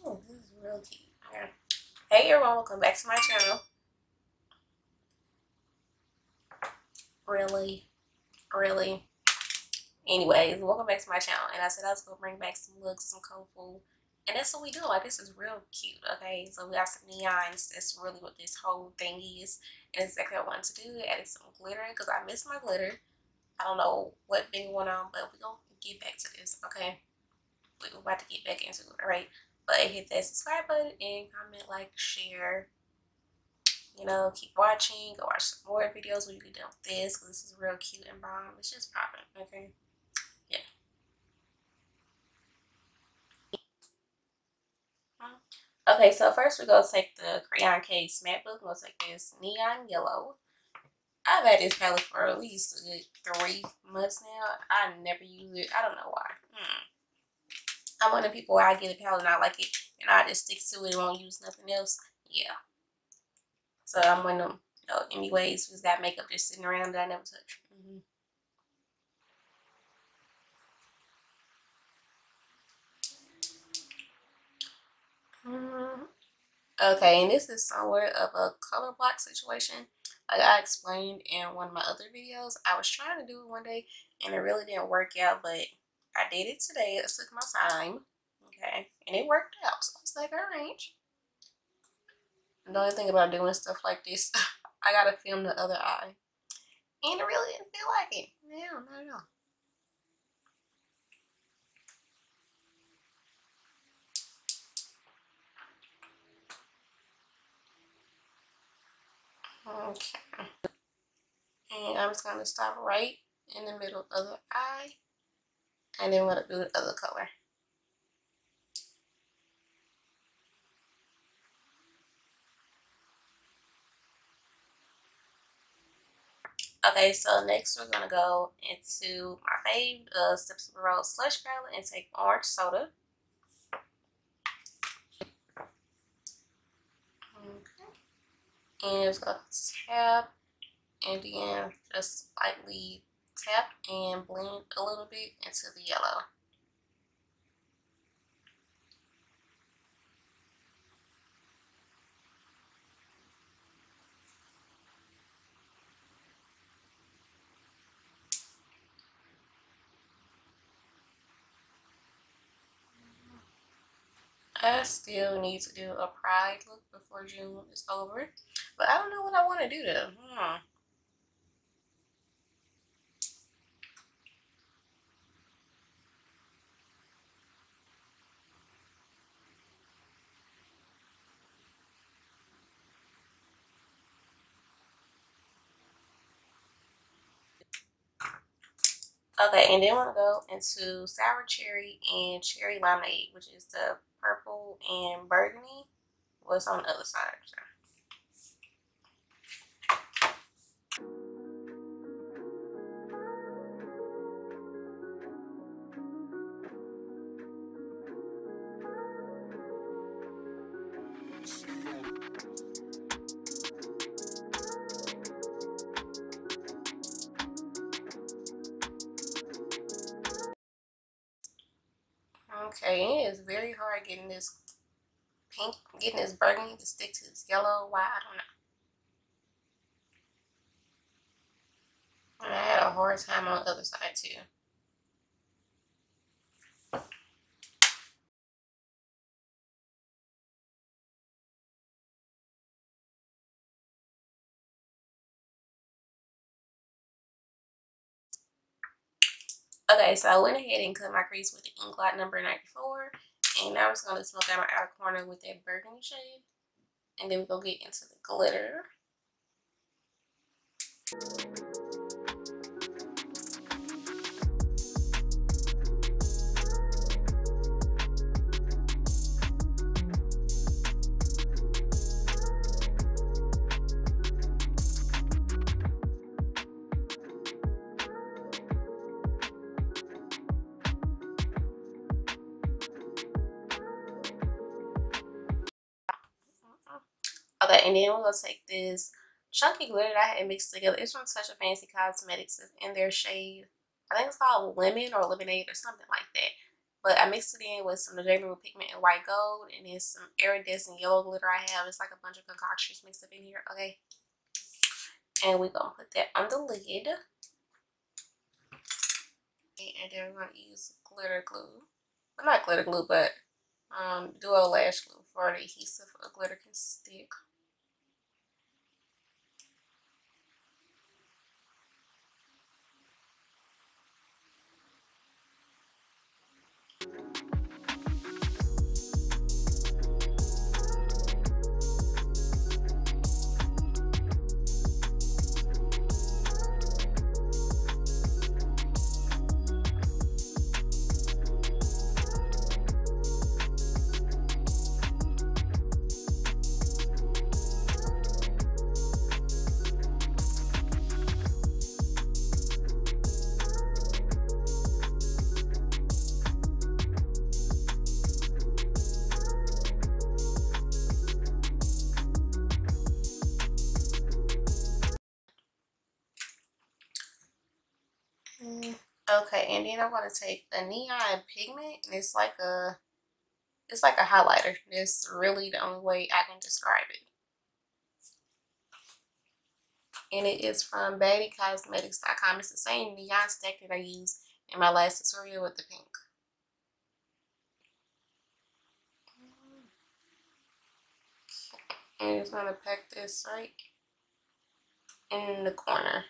Oh, this is real cute. Okay. Hey everyone, welcome back to my channel. Really. Anyways, welcome back to my channel. And I said I was gonna bring back some looks, some colorful, and that's what we do. Like, this is real cute. Okay, so we got some neons. That's really what this whole thing is, and it's exactly what I wanted to do. Added some glitter because I miss my glitter. I don't know what been going on, but we're gonna get back to this. Okay, we're about to get back into it. All right, but hit that subscribe button and comment, like, share. You know, keep watching. Go watch some more videos when you get done with this, because this is real cute and bomb. It's just popping. Okay, yeah. Okay, so first we're gonna take the Crayon Case matte book. We're gonna take this neon yellow. I've had this palette for at least a good 3 months now. I never use it. I don't know why. I'm one of the people where I get a palette and I like it and I just stick to it and won't use nothing else. Yeah. So I'm one of them, you know, anyways, who's got makeup just sitting around that I never touch. Okay, and this is somewhat of a color block situation. Like I explained in one of my other videos, I was trying to do it one day and it really didn't work out, but I did it today. It took my time, okay, and it worked out. So I was like, all right. The only thing about doing stuff like this, I gotta film the other eye, and it really didn't feel like it. No, not at all. Okay, and I'm just gonna stop right in the middle of the eye, and then we're gonna do the other color. Okay, so next we're gonna go into my fave, Steps of Rose Slush palette, and take orange soda. Okay, and just gonna tap, and then just lightly tap and blend a little bit into the yellow. I still need to do a pride look before June is over, but I don't know what I want to do though. Okay, and then we're gonna go into Sour Cherry and Cherry Limeade, which is the purple and burgundy. What's on the other side? Okay, it is very hard getting this pink, getting this burgundy to stick to this yellow. Why? I don't know. And I had a hard time on the other side too. Okay, so I went ahead and cut my crease with the Inkblot number 94. And now I'm just going to smoke out my outer corner with that burgundy shade. And then we're going to get into the glitter. Okay, and then we're going to take this chunky glitter that I had mixed together. It's from Such a Fancy Cosmetics. It's in their shade, I think it's called Lemon or Lemonade or something like that. But I mixed it in with some Lashedbyke pigment and white gold, and then some iridescent yellow glitter I have. It's like a bunch of concoctions mixed up in here, okay? And we're gonna put that on the lid. And then we're gonna use glitter glue. Well, not glitter glue, but duo lash glue for the adhesive a glitter can stick. Okay, and then I'm gonna take a neon pigment, and it's like a highlighter. That's really the only way I can describe it. And it is from BaddieCossmetcs.com. It's the same neon stack that I used in my last tutorial with the pink. And it's gonna pack this right in the corner.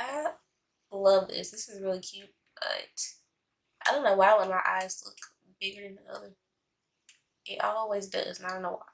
I love this. This is really cute, but I don't know why when my eyes look bigger than the other. It always does, and I don't know why.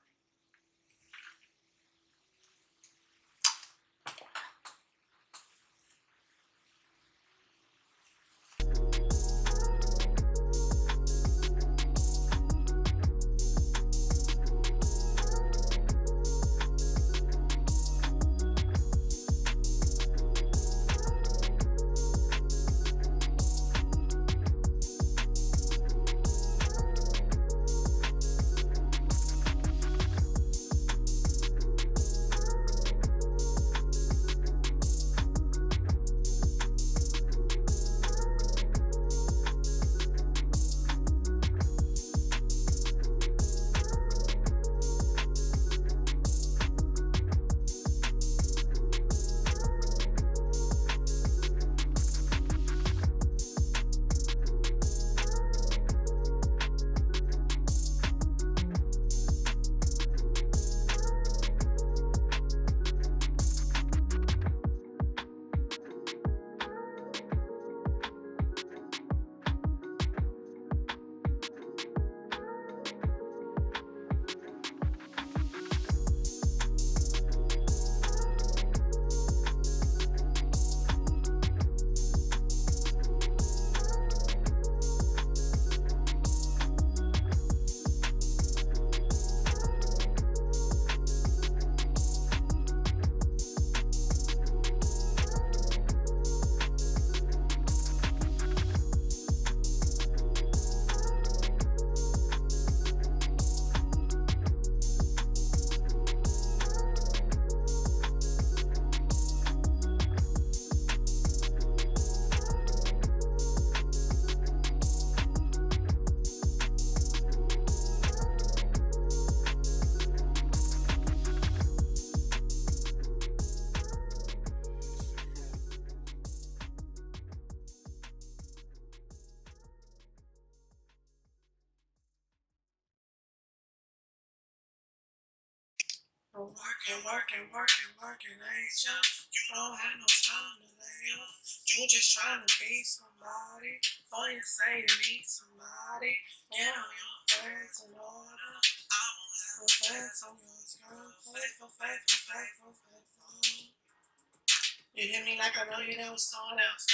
working, ain't ya? You don't have no time to lay up. You just trying to be somebody. Before you say you need somebody, get on your facts in order. I won't have no facts on your tongue. Faithful. You hear me like I know you know someone else.